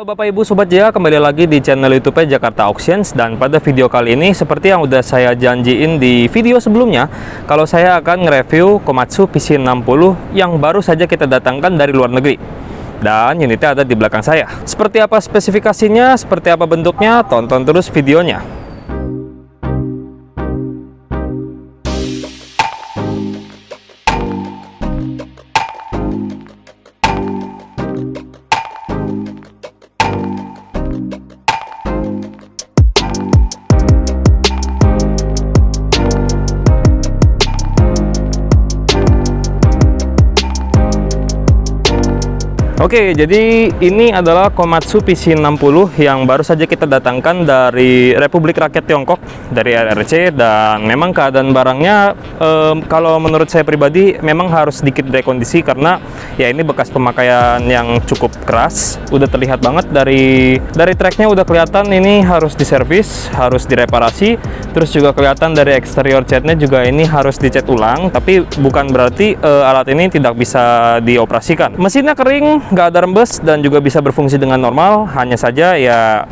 Halo Bapak Ibu Sobat Jaya, kembali lagi di channel YouTube Jakarta Auctions. Dan pada video kali ini, seperti yang udah saya janjiin di video sebelumnya, kalau saya akan nge-review Komatsu PC60 yang baru saja kita datangkan dari luar negeri. Dan unitnya ada di belakang saya. Seperti apa spesifikasinya, seperti apa bentuknya, tonton terus videonya. Oke, jadi ini adalah Komatsu PC60 yang baru saja kita datangkan dari Republik Rakyat Tiongkok, dari RRC. Dan memang keadaan barangnya, kalau menurut saya pribadi, memang harus sedikit rekondisi karena ya ini bekas pemakaian yang cukup keras. Udah terlihat banget dari tracknya, udah kelihatan ini harus diservis, harus direparasi. Terus juga kelihatan dari eksterior catnya juga ini harus dicat ulang. Tapi bukan berarti alat ini tidak bisa dioperasikan. Mesinnya kering, nggak ada rembes, dan juga bisa berfungsi dengan normal. Hanya saja ya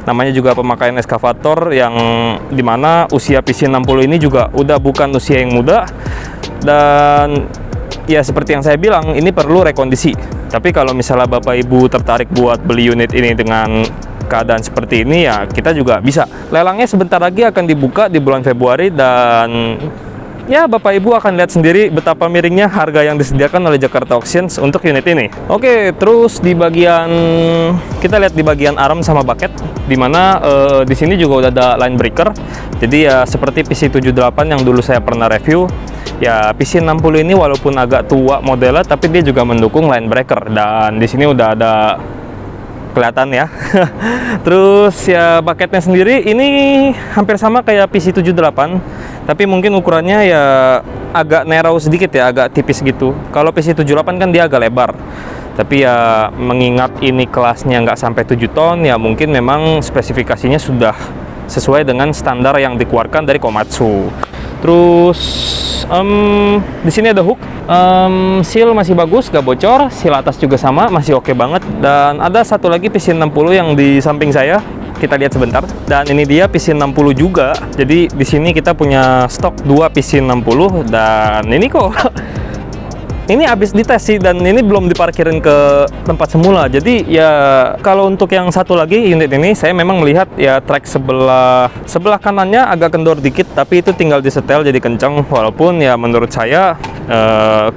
namanya juga pemakaian eskavator yang dimana usia PC60 ini juga udah bukan usia yang muda. Dan ya seperti yang saya bilang, ini perlu rekondisi. Tapi kalau misalnya Bapak Ibu tertarik buat beli unit ini dengan keadaan seperti ini, ya kita juga bisa. Lelangnya sebentar lagi akan dibuka di bulan Februari, dan ya Bapak Ibu akan lihat sendiri betapa miringnya harga yang disediakan oleh Jakarta Auctions untuk unit ini. Oke, terus di bagian, kita lihat di bagian arm sama bucket, dimana di sini juga udah ada line breaker. Jadi ya seperti PC78 yang dulu saya pernah review, ya PC60 ini walaupun agak tua modelnya, tapi dia juga mendukung line breaker. Dan di sini udah ada kelihatan ya. Terus ya bucketnya sendiri ini hampir sama kayak PC78, tapi mungkin ukurannya ya agak narrow sedikit ya, agak tipis gitu. Kalau PC78 kan dia agak lebar. Tapi ya mengingat ini kelasnya nggak sampai 7 ton, ya mungkin memang spesifikasinya sudah sesuai dengan standar yang dikeluarkan dari Komatsu. Terus di sini ada hook, seal masih bagus, gak bocor, seal atas juga sama, masih oke banget. Dan ada satu lagi PC60 yang di samping saya, kita lihat sebentar. Dan ini dia PC60 juga. Jadi di sini kita punya stok 2 PC60, dan ini kok ini habis dites sih, dan ini belum diparkirin ke tempat semula. Jadi ya kalau untuk yang satu lagi unit ini, saya memang melihat ya track sebelah kanannya agak kendor dikit, tapi itu tinggal disetel jadi kencang. Walaupun ya menurut saya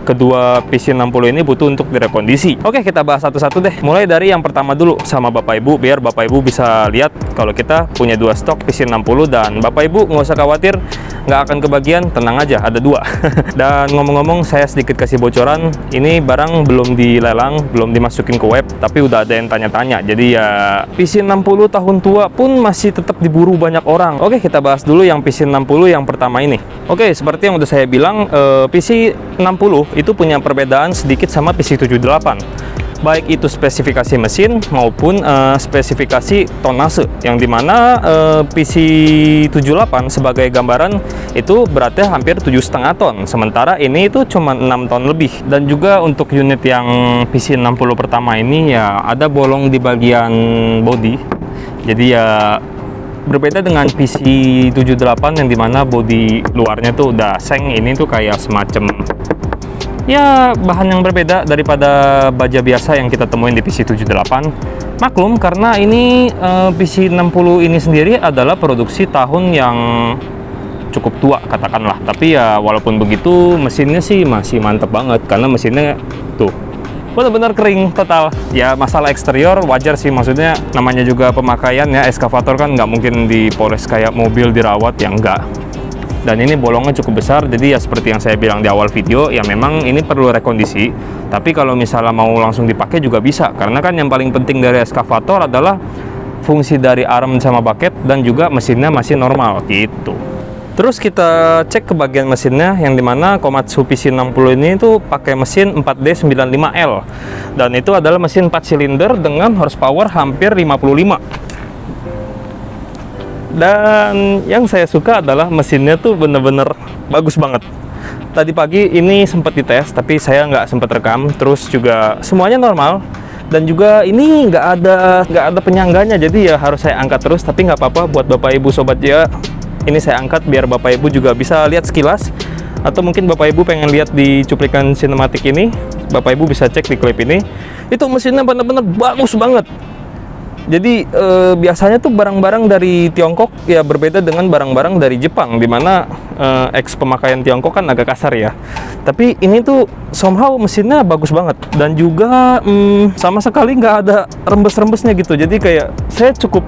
kedua PC60 ini butuh untuk direkondisi. Oke, kita bahas satu-satu deh. Mulai dari yang pertama dulu sama Bapak Ibu, biar Bapak Ibu bisa lihat kalau kita punya 2 stok PC60. Dan Bapak Ibu nggak usah khawatir, nggak akan kebagian, tenang aja, ada 2. Dan ngomong-ngomong, saya sedikit kasih bocoran, ini barang belum dilelang, belum dimasukin ke web, tapi udah ada yang tanya-tanya. Jadi ya PC60 tahun tua pun masih tetap diburu banyak orang. Oke, kita bahas dulu yang PC60 yang pertama ini. Oke, seperti yang udah saya bilang, PC60 itu punya perbedaan sedikit sama PC78, baik itu spesifikasi mesin maupun spesifikasi tonase, yang dimana PC78 sebagai gambaran itu beratnya hampir 7,5 ton, sementara ini itu cuma 6 ton lebih. Dan juga untuk unit yang PC60 pertama ini ya ada bolong di bagian body. Jadi ya berbeda dengan PC78 yang dimana body luarnya tuh udah seng, ini tuh kayak semacam ya bahan yang berbeda daripada baja biasa yang kita temuin di PC78. Maklum karena ini PC60 ini sendiri adalah produksi tahun yang cukup tua katakanlah. Tapi ya walaupun begitu mesinnya sih masih mantep banget, karena mesinnya tuh benar-benar kering total. Ya masalah eksterior wajar sih, maksudnya namanya juga pemakaian ya, eskavator kan nggak mungkin dipoles kayak mobil dirawat, ya enggak. Dan ini bolongnya cukup besar, jadi ya seperti yang saya bilang di awal video, ya memang ini perlu rekondisi. Tapi kalau misalnya mau langsung dipakai juga bisa, karena kan yang paling penting dari eskavator adalah fungsi dari arm sama bucket, dan juga mesinnya masih normal gitu. Terus kita cek ke bagian mesinnya, yang dimana Komatsu PC60 ini tuh pakai mesin 4D95L, dan itu adalah mesin 4 silinder dengan horsepower hampir 55. Dan yang saya suka adalah mesinnya tuh bener-bener bagus banget. Tadi pagi ini sempat dites, tapi saya nggak sempat rekam. Terus juga semuanya normal. Dan juga ini nggak ada penyangganya, jadi ya harus saya angkat terus. Tapi nggak apa-apa buat Bapak Ibu Sobat Jaya, ini saya angkat biar Bapak Ibu juga bisa lihat sekilas. Atau mungkin Bapak Ibu pengen lihat di cuplikan sinematik ini, Bapak Ibu bisa cek di klip ini. Itu mesinnya benar-benar bagus banget. Jadi biasanya tuh barang-barang dari Tiongkok ya berbeda dengan barang-barang dari Jepang, dimana pemakaian Tiongkok kan agak kasar ya. Tapi ini tuh somehow mesinnya bagus banget, dan juga sama sekali nggak ada rembes-rembesnya gitu. Jadi kayak saya cukup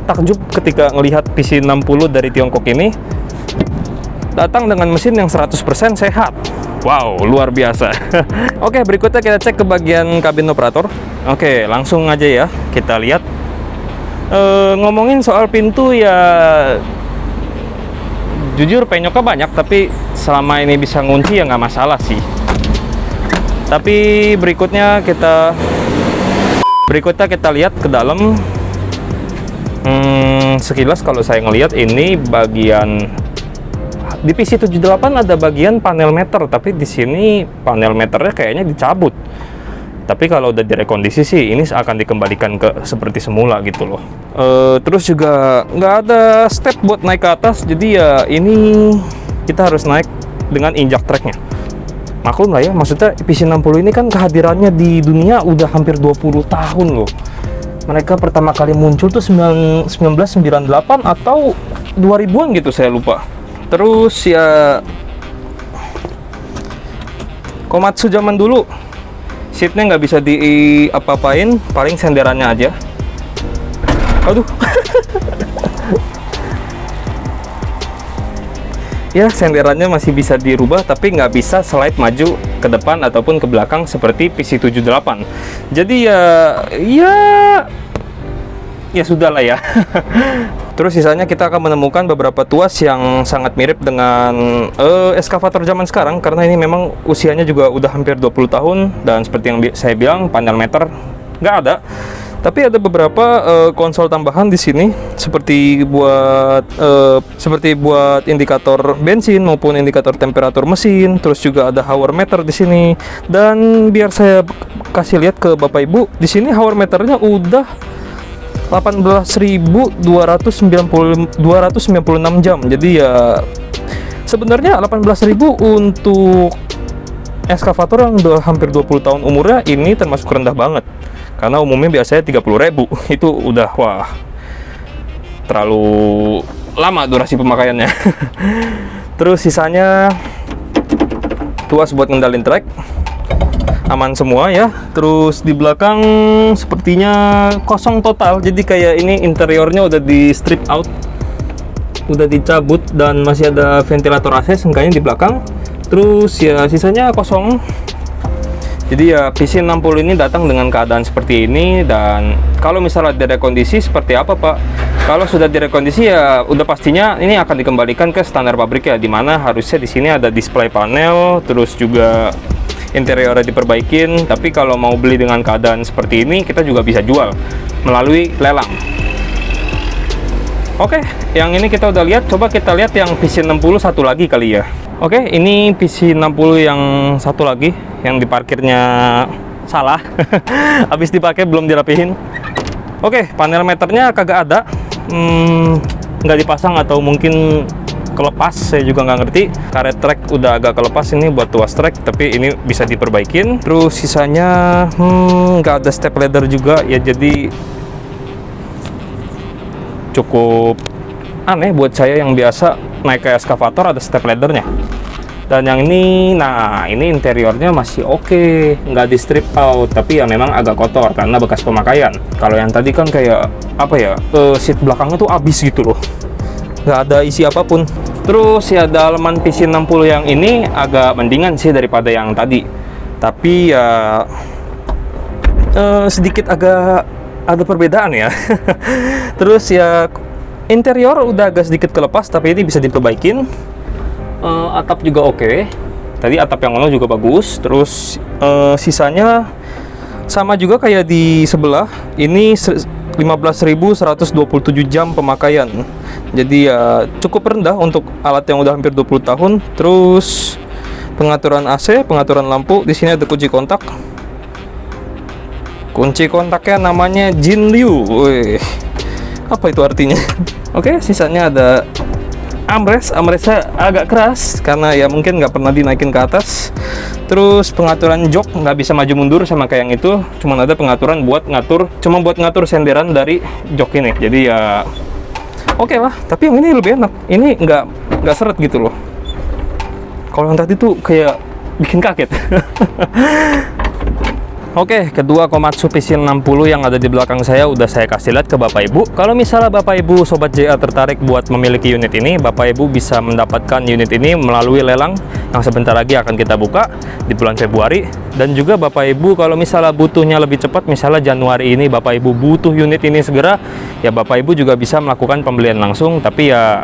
takjub ketika ngelihat PC60 dari Tiongkok ini datang dengan mesin yang 100% sehat. Wow, luar biasa. Oke, berikutnya kita cek ke bagian kabin operator. Oke, langsung aja ya kita lihat. Ngomongin soal pintu ya, jujur penyoknya banyak, tapi selama ini bisa ngunci ya nggak masalah sih. Tapi berikutnya kita lihat ke dalam. Sekilas kalau saya ngelihat ini bagian di PC78 ada bagian panel meter, tapi di sini panel meternya kayaknya dicabut. Tapi kalau udah direkondisi sih ini akan dikembalikan ke seperti semula gitu loh. Terus juga nggak ada step buat naik ke atas, jadi ya ini kita harus naik dengan injak treknya. Maklum lah ya, maksudnya PC60 ini kan kehadirannya di dunia udah hampir 20 tahun loh. Mereka pertama kali muncul tuh 1998 atau 2000-an gitu, saya lupa. Terus ya Komatsu zaman dulu, seatnya nggak bisa apa-apain, paling senderannya aja. Aduh. Ya, senderannya masih bisa dirubah, tapi nggak bisa slide maju ke depan ataupun ke belakang seperti PC78. Jadi ya sudah lah ya. Terus sisanya kita akan menemukan beberapa tuas yang sangat mirip dengan eskavator zaman sekarang, karena ini memang usianya juga udah hampir 20 tahun, dan seperti yang saya bilang panel meter nggak ada. Tapi ada beberapa konsol tambahan di sini, seperti buat indikator bensin maupun indikator temperatur mesin. Terus juga ada hour meter di sini. Dan biar saya kasih lihat ke Bapak Ibu, di sini hour meternya udah 18.296 jam. Jadi ya sebenarnya 18.000 untuk eskavator yang udah hampir 20 tahun umurnya ini termasuk rendah banget. Karena umumnya biasanya 30.000. Itu udah wah, terlalu lama durasi pemakaiannya. Terus sisanya tuas buat ngendalin trek, aman semua ya. Terus di belakang sepertinya kosong total, jadi kayak ini interiornya udah di strip out, udah dicabut, dan masih ada ventilator AC seenggaknya di belakang. Terus ya sisanya kosong. Jadi ya PC60 ini datang dengan keadaan seperti ini. Dan kalau misalnya direkondisi seperti apa Pak? Kalau sudah direkondisi ya udah pastinya ini akan dikembalikan ke standar pabrik ya, dimana harusnya di sini ada display panel, terus juga interiornya diperbaikin. Tapi kalau mau beli dengan keadaan seperti ini, kita juga bisa jual melalui lelang. Oke, yang ini kita udah lihat. Coba kita lihat yang PC60 satu lagi kali ya. Oke, ini PC60 yang satu lagi, yang diparkirnya salah. Habis dipakai belum dirapihin. Oke, panel meternya kagak ada, nggak dipasang atau mungkin kelepas, saya juga nggak ngerti. Karet trek udah agak kelepas ini buat tuas trek, tapi ini bisa diperbaikin. Terus sisanya nggak ada step ladder juga ya, jadi cukup aneh buat saya yang biasa naik ke eskavator ada step laddernya. Dan yang ini, nah ini interiornya masih oke, nggak di strip out, tapi ya memang agak kotor karena bekas pemakaian. Kalau yang tadi kan kayak apa ya, seat belakangnya tuh abis gitu loh, nggak ada isi apapun. Terus ya dalaman PC60 yang ini agak mendingan sih daripada yang tadi, tapi ya sedikit agak ada perbedaan ya. Terus ya interior udah agak sedikit kelepas, tapi ini bisa diperbaikin. Atap juga oke. Tadi atap yang ono juga bagus. Terus sisanya sama juga kayak di sebelah. Ini 15.127 jam pemakaian. Jadi ya cukup rendah untuk alat yang udah hampir 20 tahun. Terus pengaturan AC, pengaturan lampu, di sini ada kunci kontak. Kunci kontaknya namanya Jinliu. Wih, apa itu artinya? Oke, sisanya ada armrestnya agak keras karena ya mungkin nggak pernah dinaikin ke atas. Terus pengaturan jok nggak bisa maju mundur sama kayak yang itu, cuman ada pengaturan buat ngatur senderan dari jok ini. Jadi ya oke lah, tapi yang ini lebih enak. Ini nggak seret gitu loh. Kalau yang tadi tuh kayak bikin kaget. Oke, kedua Komatsu PC60 yang ada di belakang saya udah saya kasih lihat ke Bapak Ibu. Kalau misalnya Bapak Ibu Sobat JA tertarik buat memiliki unit ini, Bapak Ibu bisa mendapatkan unit ini melalui lelang yang sebentar lagi akan kita buka di bulan Februari. Dan juga Bapak Ibu kalau misalnya butuhnya lebih cepat, misalnya Januari ini Bapak Ibu butuh unit ini segera, ya Bapak Ibu juga bisa melakukan pembelian langsung. Tapi ya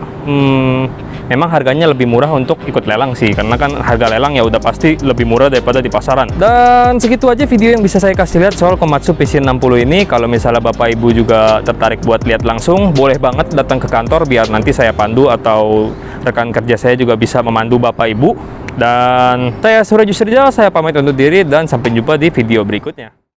memang harganya lebih murah untuk ikut lelang sih, karena kan harga lelang ya udah pasti lebih murah daripada di pasaran. Dan segitu aja video yang bisa saya kasih lihat soal Komatsu PC60 ini. Kalau misalnya Bapak Ibu juga tertarik buat lihat langsung, boleh banget datang ke kantor biar nanti saya pandu atau rekan kerja saya juga bisa memandu Bapak Ibu. Dan saya Surya Jusrija, saya pamit undur diri dan sampai jumpa di video berikutnya.